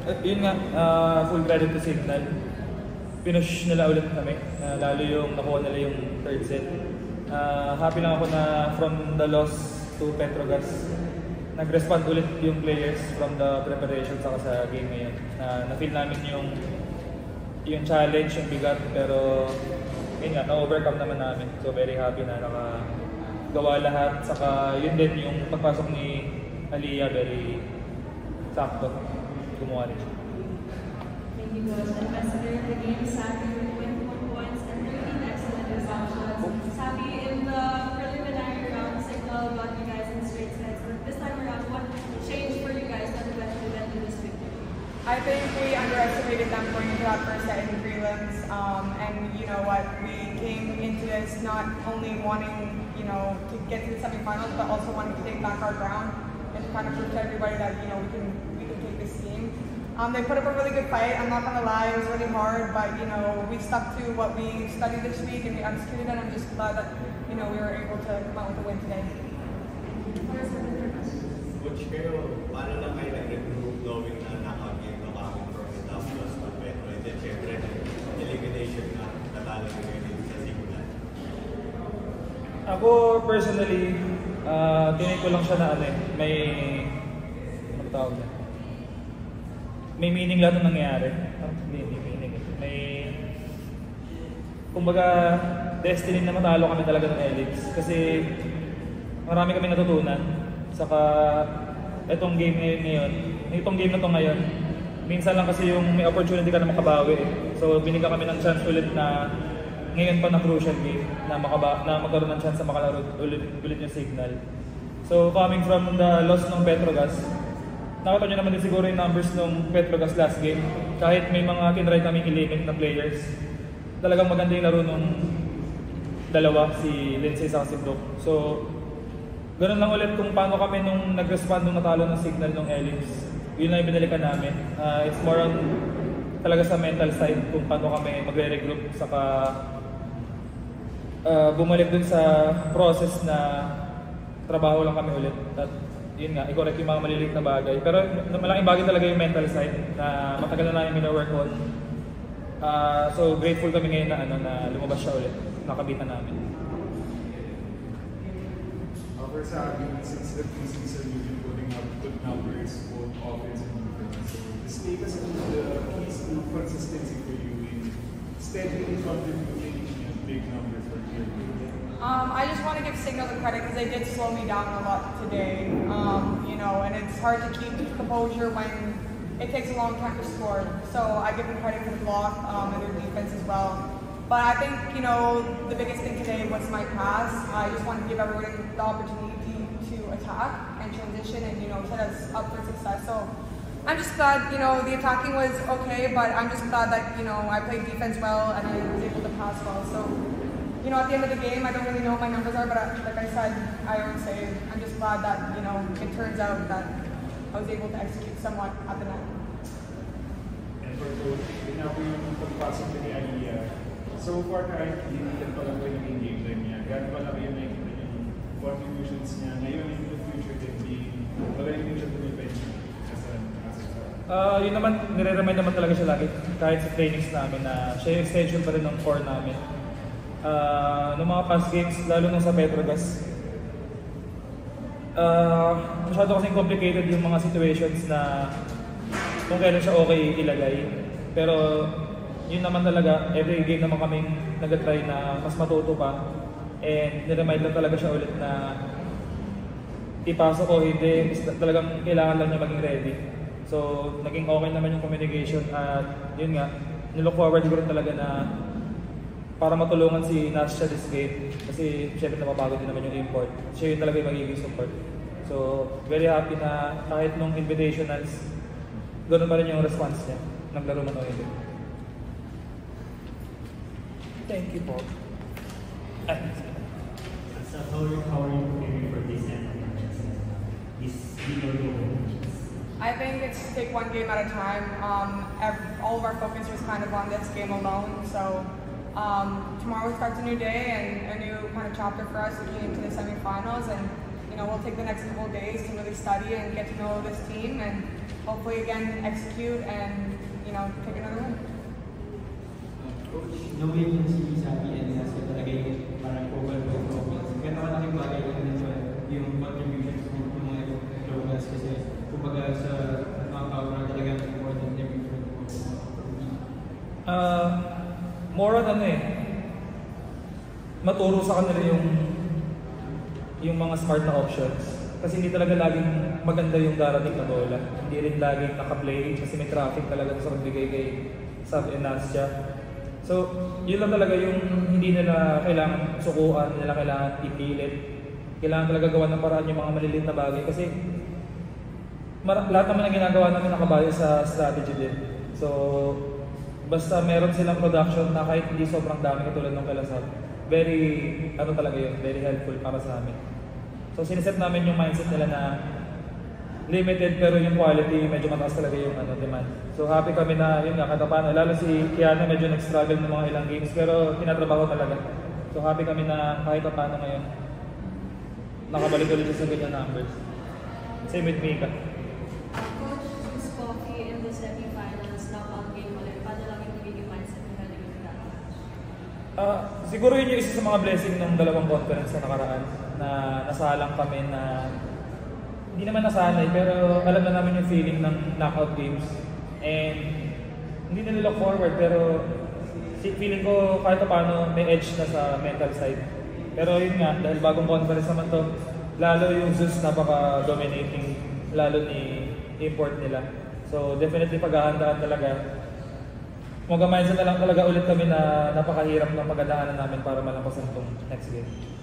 Yun nga, full credit to Signal. Pinush nila ulit kami, lalo yung nakuha nila yung third set. Happy lang ako na from the loss to Petrogas, nag-respond ulit yung players from the preparation saka sa game ngayon. Na-feel namin yung challenge, yung bigat, pero yun nga, na-overcome naman namin. So very happy na nakagawa lahat. Saka yun din yung pagpasok ni Aliyah, very sakto. Gumawa rin siya. Thank you, Coach. Ambassador of the game, Sabi with 21 points and 13 excellent receptions. Sabi, in the preliminary round, Signal got you guys in straight sets, but this time around, what changed for you guys that eventually led to this victory? I think we underestimated them going into that first set in the prelims, and you know what, we came into this not only wanting, you know, to get to the semifinals, but also wanting to take back our ground and to kind of prove to everybody that, you know, we can take this team. They put up a really good fight. I'm not gonna lie, it was really hard, but you know, we stuck to what we studied this week and we executed it. I'm just glad that, you know, we were able to come out with a win today. Coach, kayo, paano lang kayo nag-improve knowing na knockout game na kami from the top plus to Petro? And then, syempre, elimination na natalo nyo ngayon sa Signal. Ako, personally, tinake ko lang siya na ano tawag na? May meaning lahat ng nangyayari. Hindi meaning. Kumbaga, destiny na matalo kami talaga ng Elix. Kasi marami kami natutunan. Saka, itong game na to ngayon, minsan lang kasi yung may opportunity ka na makabawi. So, binigyan kami ng chance ulit na ngayon pa na crucial game na magkaroon ng chance na makalaro ulit yung Signal. So, coming from the loss ng Petrogas, nakita nyo naman din siguro yung numbers ng Petrogas last game. Kahit may mga tinry kaming i-limit na players, talagang maganda yung laro nung dalawa, si Lindsay sa si Brooke. So, ganun lang ulit kung paano kami nung nag-respond nung natalo ng Signal ng Elix. Yun lang yung binalikan namin. It's more on talaga sa mental side kung paano kami magre-regroup, saka bumalik dun sa process na trabaho lang kami ulit. At yun nga, i-correct yung mga maliliit na bagay. Pero malaking bagay talaga yung mental side na matagal na namin mina-work on. So grateful kami ngayon na lumabas siya ulit. Nakabitan namin. For Sabi, since the preseason, you've been putting up good numbers, both offense and defense. So just take us through the keys to consistency for you in steadily contributing big numbers for your team. I just want to give Signal the credit because they did slow me down a lot today. You know, and it's hard to keep composure when it takes a long time to score. So I give them credit for the block and their defense as well. But I think, you know, the biggest thing today was my pass. I just want to give everybody the opportunity to attack and transition and, you know, set us up for success. So I'm just glad, you know, the attacking was okay, but I'm just glad that, you know, I played defense well and I was able to pass well. So, you know, at the end of the game, I don't really know what my numbers are, but like I said, I always say, I'm just glad that, you know, it turns out that I was able to execute somewhat at the net. And for Coach, now po yung pagpasok ni Aliyah, so far kahit limited pa lang po yung game time niya, gano'n pa lang yung nakikita yung contributions niya ngayon in the future din magaling din siya tumipend yun naman, nire-remind naman talaga siya lagi kahit sa trainings namin na siya yung extension pa rin ng core namin. Noong mga past games, lalo na sa Petrogas, masyado kasing complicated yung mga situations na kung kailan siya okay ilagay. Pero yun naman talaga, every game naman kaming nag-try na mas matuto pa. And niremind lang talaga siya ulit na ipasok o hindi, talagang kailangan lang niya maging ready. So, naging okay naman yung communication at yun nga, nilook forward ko rin talaga na para matulungan si Nasha this game kasi syempre napapagod din naman yung import. Siya yun talaga yung magiging support. So, very happy na kahit nung invitationals, ganoon pa rin yung response niya. Naglaro man o hindi. Thank you, Paul. So how are you preparing for this this I think it's take one game at a time. All of our focus was kind of on this game alone. So tomorrow starts a new day and a new kind of chapter for us looking into the semifinals. And you know, we'll take the next couple of days to really study and get to know this team and hopefully again execute and take another win. Coach, knowing si Sabi and Nasa talaga yung parang focal point of offense, gano'n malaking bagay yung contributions ng mga Locals kasi kumbaga sa mga power talagang important every More on maturo sa kanila yung mga smart na options. Kasi hindi talaga laging maganda yung darating na bola. Hindi rin laging naka-play kasi may traffic talaga sa pagbigay kay Sab and Nastia. So, yun lang talaga yung hindi nila kailangan sukuan, hindi nila kailangan ipilit. Kailangan talaga gawa ng paraan yung mga maliliit na bagay kasi lahat naman ng ginagawa namin nakabayo sa strategy din. So, basta meron silang production na kahit hindi sobrang dami katulad ng Kalasab, very, talaga yun, very helpful para sa amin. So, siniset namin yung mindset nila na limited pero yung quality medyo mataas talaga yung demand. So, happy kami na yun nga, kada paano, lalo si Kiana medyo nag-struggle ng mga ilang games pero tinatrabaho talaga. So, happy kami na kahit paano ngayon, nakabalik ulit sa ganyan numbers. Same with Mika. Coach, since Coffee in the semifinals, knockout game ulit, paano lang yung magiging mindset nila yung that? Siguro yun yung isa sa mga blessing ng dalawang conference na nakaraan na nasalang kami na hindi naman nasanay pero alam na namin yung feeling ng knockout games and hindi na look forward pero feeling ko kahit paano may edge na sa mental side. Pero yun nga, dahil bagong conference naman to, lalo yung Zeus napaka-dominating, lalo ni import nila. So definitely paghahandaan talaga. Mag-mindset na lang talaga ulit kami na napakahirap ng pagdadaanan namin para malampasan itong next game.